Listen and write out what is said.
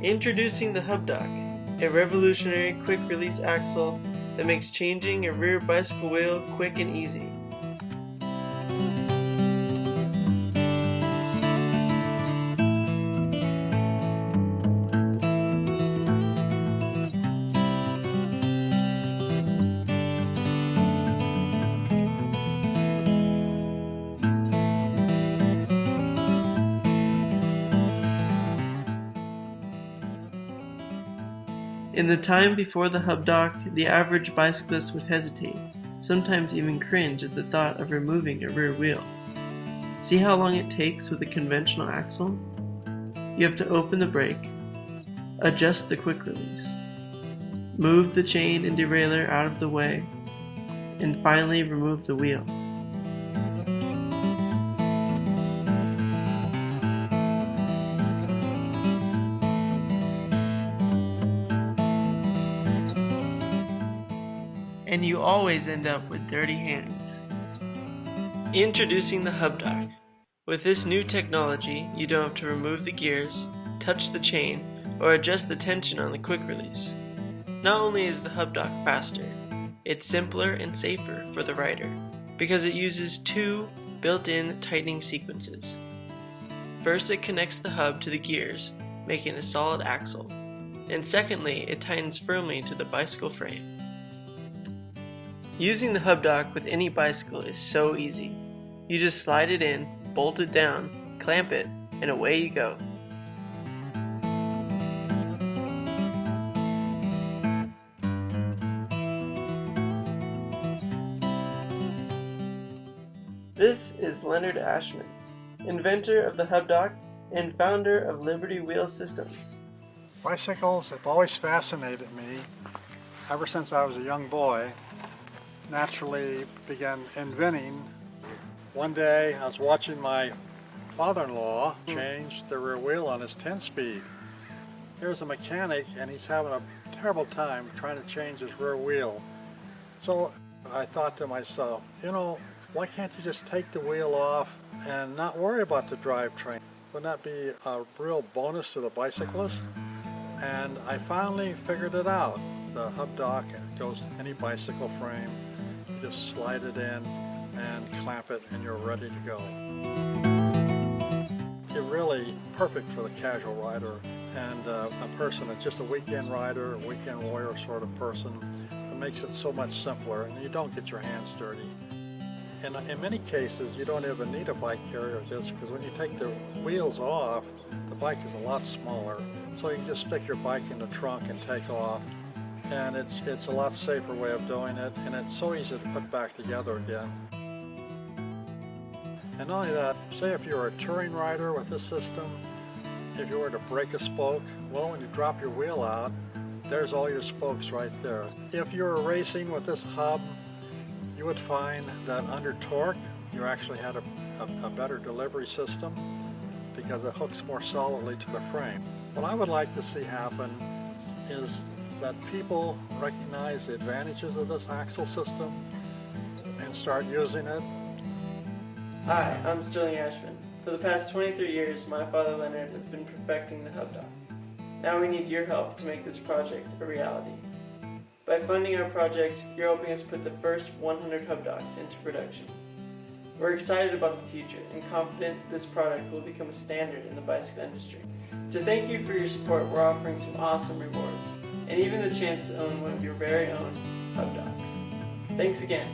Introducing the HubDock, a revolutionary quick-release axle that makes changing a rear bicycle wheel quick and easy. In the time before the HubDock, the average bicyclist would hesitate, sometimes even cringe at the thought of removing a rear wheel. See how long it takes with a conventional axle? You have to open the brake, adjust the quick release, move the chain and derailleur out of the way, and finally remove the wheel. And you always end up with dirty hands. Introducing the HubDock. With this new technology, you don't have to remove the gears, touch the chain, or adjust the tension on the quick release. Not only is the HubDock faster, it's simpler and safer for the rider because it uses two built-in tightening sequences. First, it connects the hub to the gears, making a solid axle, and secondly, it tightens firmly to the bicycle frame. Using the HubDock with any bicycle is so easy. You just slide it in, bolt it down, clamp it, and away you go. This is Leonard Ashman, inventor of the HubDock and founder of Liberty Wheel Systems. Bicycles have always fascinated me ever since I was a young boy. Naturally began inventing. One day I was watching my father-in-law change the rear wheel on his 10-speed. Here's a mechanic and he's having a terrible time trying to change his rear wheel. So I thought to myself, why can't you just take the wheel off and not worry about the drivetrain? Wouldn't that be a real bonus to the bicyclist? And I finally figured it out. The HubDock goes any bicycle frame. You just slide it in and clamp it and you're ready to go. You're really perfect for the casual rider and a person that's just a weekend rider, a weekend warrior sort of person. It makes it so much simpler and you don't get your hands dirty. And in many cases you don't even need a bike carrier disc because when you take the wheels off, the bike is a lot smaller. So you can just stick your bike in the trunk and take off. And it's a lot safer way of doing it, and it's so easy to put back together again. And not only that, say if you're a touring rider with this system, if you were to break a spoke, well, when you drop your wheel out, there's all your spokes right there. If you're racing with this hub, you would find that under torque, you actually had a better delivery system because it hooks more solidly to the frame. What I would like to see happen is that people recognize the advantages of this axle system and start using it. Hi, I'm Sterling Ashman. For the past 23 years, my father Leonard has been perfecting the HubDock. Now we need your help to make this project a reality. By funding our project, you're helping us put the first 100 HubDocks into production. We're excited about the future and confident this product will become a standard in the bicycle industry. To thank you for your support, we're offering some awesome rewards, and even the chance to own one of your very own HubDocks. Thanks again.